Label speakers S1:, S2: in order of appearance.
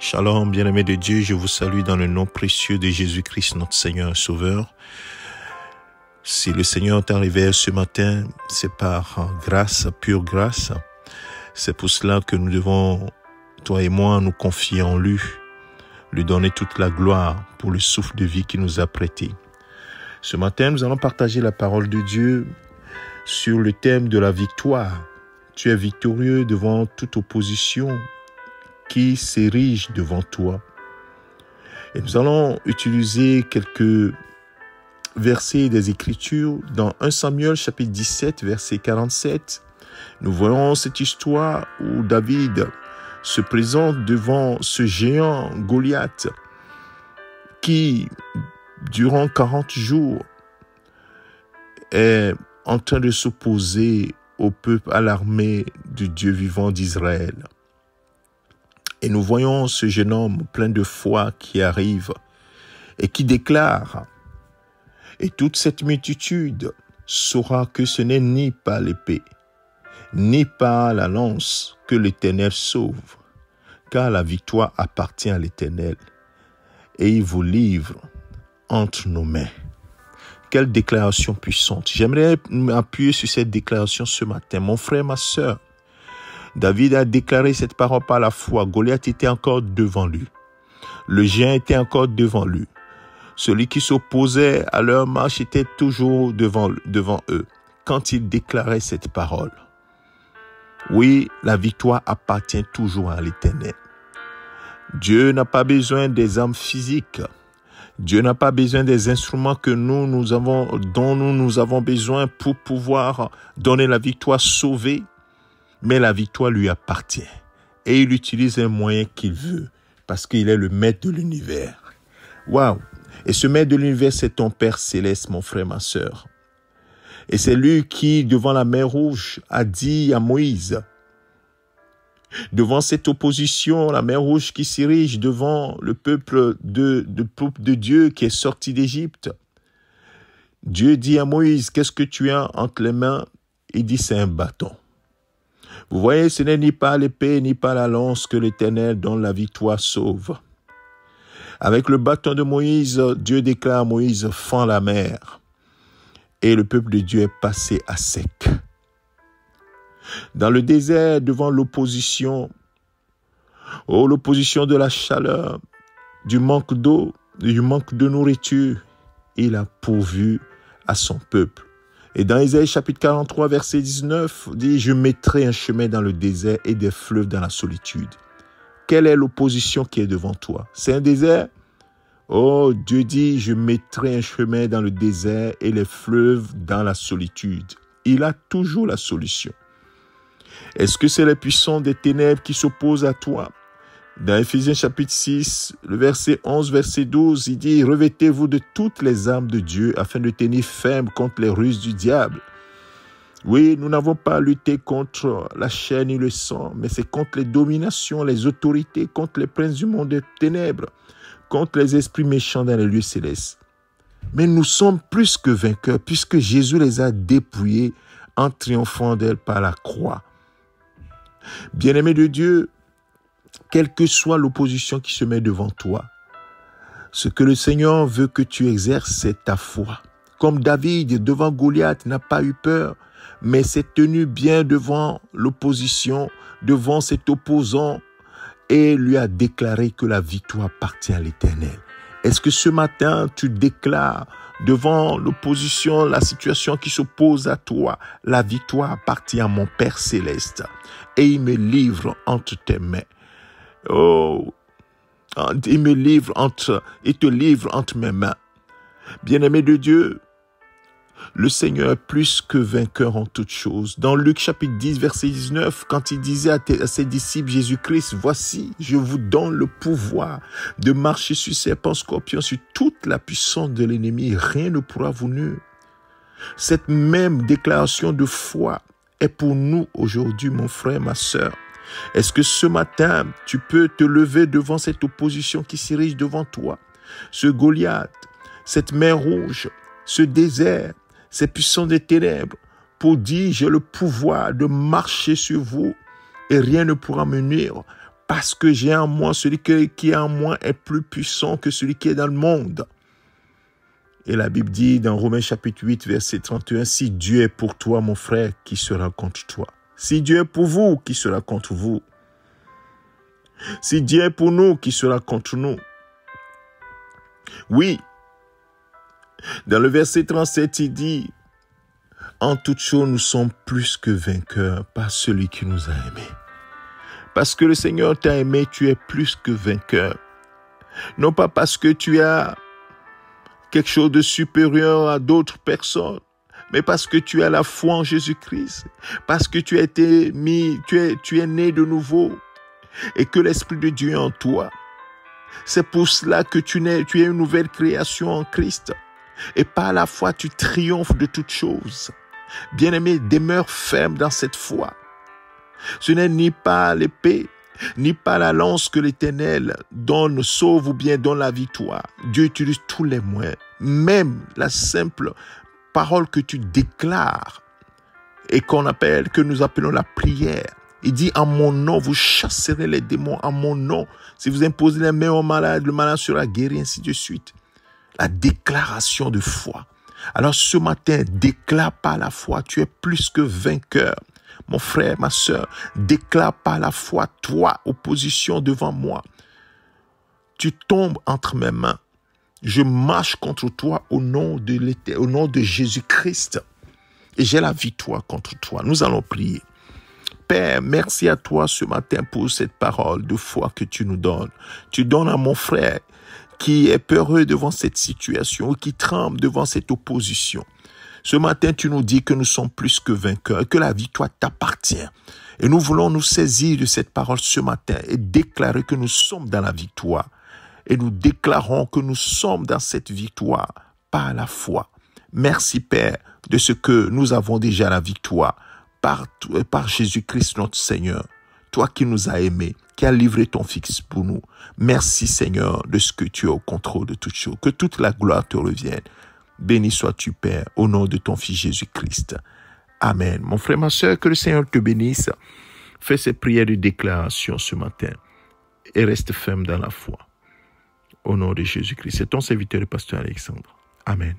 S1: Shalom, bien-aimés de Dieu, je vous salue dans le nom précieux de Jésus-Christ, notre Seigneur et Sauveur. Si le Seigneur t'a réveillé ce matin, c'est par grâce, pure grâce. C'est pour cela que nous devons, toi et moi, nous confier en lui donner toute la gloire pour le souffle de vie qu'il nous a prêté. Ce matin, nous allons partager la parole de Dieu sur le thème de la victoire. Tu es victorieux devant toute opposition qui s'érige devant toi. Et nous allons utiliser quelques versets des Écritures dans 1 Samuel chapitre 17, verset 47. Nous voyons cette histoire où David se présente devant ce géant Goliath qui, durant 40 jours, est en train de s'opposer au peuple, à l'armée du Dieu vivant d'Israël. Et nous voyons ce jeune homme plein de foi qui arrive et qui déclare, et toute cette multitude saura que ce n'est ni par l'épée, ni par la lance que l'Éternel sauve, car la victoire appartient à l'Éternel, et il vous livre entre nos mains. Quelle déclaration puissante! J'aimerais m'appuyer sur cette déclaration ce matin. Mon frère, ma sœur, David a déclaré cette parole par la foi. Goliath était encore devant lui. Le géant était encore devant lui. Celui qui s'opposait à leur marche était toujours devant eux quand il déclarait cette parole. Oui, la victoire appartient toujours à l'Éternel. Dieu n'a pas besoin des armes physiques. Dieu n'a pas besoin des instruments dont nous avons besoin pour pouvoir donner la victoire, sauver. Mais la victoire lui appartient. Et il utilise un moyen qu'il veut, parce qu'il est le maître de l'univers. Waouh! Et ce maître de l'univers, c'est ton Père céleste, mon frère, ma sœur. Et c'est lui qui, devant la mer Rouge, a dit à Moïse, devant cette opposition, la mer Rouge qui s'érige devant le peuple de Dieu qui est sorti d'Égypte, Dieu dit à Moïse, qu'est-ce que tu as entre les mains? Il dit, c'est un bâton. Vous voyez, ce n'est ni par l'épée, ni par la lance que l'Éternel donne la victoire sauve. Avec le bâton de Moïse, Dieu déclare à Moïse, fends la mer. Et le peuple de Dieu est passé à sec. Dans le désert, devant l'opposition, l'opposition de la chaleur, du manque d'eau, du manque de nourriture, il a pourvu à son peuple. Et dans Isaïe chapitre 43, verset 19, dit « Je mettrai un chemin dans le désert et des fleuves dans la solitude. » Quelle est l'opposition qui est devant toi? C'est un désert? Oh, Dieu dit « Je mettrai un chemin dans le désert et les fleuves dans la solitude. » Il a toujours la solution. Est-ce que c'est les puissants des ténèbres qui s'opposent à toi? Dans Éphésiens chapitre 6, le verset 11, verset 12, il dit « Revêtez-vous de toutes les armes de Dieu afin de tenir ferme contre les ruses du diable. » Oui, nous n'avons pas à lutter contre la chair ni le sang, mais c'est contre les dominations, les autorités, contre les princes du monde des ténèbres, contre les esprits méchants dans les lieux célestes. Mais nous sommes plus que vainqueurs puisque Jésus les a dépouillés en triomphant d'elle par la croix. Bien-aimés de Dieu, quelle que soit l'opposition qui se met devant toi, ce que le Seigneur veut que tu exerces, c'est ta foi. Comme David, devant Goliath, n'a pas eu peur, mais s'est tenu bien devant l'opposition, devant cet opposant, et lui a déclaré que la victoire appartient à l'Éternel. Est-ce que ce matin, tu déclares devant l'opposition, la situation qui s'oppose à toi, la victoire appartient à mon Père céleste, et il me livre entre tes mains. Oh, il te livre entre mes mains. Bien-aimé de Dieu, le Seigneur est plus que vainqueur en toutes choses. Dans Luc chapitre 10, verset 19, quand il disait à ses disciples Jésus-Christ, voici, je vous donne le pouvoir de marcher sur serpents, scorpions, sur toute la puissance de l'ennemi. Rien ne pourra vous nuire. Cette même déclaration de foi est pour nous aujourd'hui, mon frère, ma sœur. Est-ce que ce matin, tu peux te lever devant cette opposition qui s'érige devant toi? Ce Goliath, cette mer rouge, ce désert, ces puissants des ténèbres, pour dire, j'ai le pouvoir de marcher sur vous et rien ne pourra me nuire parce que j'ai en moi, celui qui est en moi est plus puissant que celui qui est dans le monde. Et la Bible dit dans Romains chapitre 8, verset 31, « Si Dieu est pour toi, mon frère, qui sera contre toi? Si Dieu est pour vous, qui sera contre vous? Si Dieu est pour nous, qui sera contre nous? » Oui, dans le verset 37, il dit, « En toute chose, nous sommes plus que vainqueurs par celui qui nous a aimés. » Parce que le Seigneur t'a aimé, tu es plus que vainqueur. Non pas parce que tu as quelque chose de supérieur à d'autres personnes, mais parce que tu as la foi en Jésus-Christ, parce que tu es né de nouveau et que l'Esprit de Dieu est en toi. C'est pour cela que tu es une nouvelle création en Christ. Et par la foi, tu triomphes de toutes choses. Bien-aimé, demeure ferme dans cette foi. Ce n'est ni par l'épée, ni par la lance que l'Éternel donne, sauve ou bien donne la victoire. Dieu utilise tous les moyens, même la simple parole que tu déclares et que nous appelons la prière. Il dit, en mon nom, vous chasserez les démons, en mon nom. Si vous imposez les mains au malade, le malade sera guéri, ainsi de suite. La déclaration de foi. Alors ce matin, déclare par la foi, tu es plus que vainqueur. Mon frère, ma sœur, déclare par la foi, toi, opposition devant moi. Tu tombes entre mes mains. Je marche contre toi au nom de Jésus-Christ. Et j'ai la victoire contre toi. Nous allons prier. Père, merci à toi ce matin pour cette parole de foi que tu nous donnes. Tu donnes à mon frère qui est peureux devant cette situation ou qui tremble devant cette opposition. Ce matin, tu nous dis que nous sommes plus que vainqueurs, que la victoire t'appartient. Et nous voulons nous saisir de cette parole ce matin et déclarer que nous sommes dans la victoire. Et nous déclarons que nous sommes dans cette victoire par la foi. Merci Père de ce que nous avons déjà la victoire par Jésus-Christ notre Seigneur. Toi qui nous as aimés, qui as livré ton Fils pour nous. Merci Seigneur de ce que tu es au contrôle de toutes choses. Que toute la gloire te revienne. Béni sois-tu, Père, au nom de ton Fils Jésus-Christ. Amen. Mon frère, ma soeur, que le Seigneur te bénisse. Fais ces prières de déclaration ce matin et reste ferme dans la foi. Au nom de Jésus-Christ. C'est ton serviteur, le pasteur Alexandre. Amen.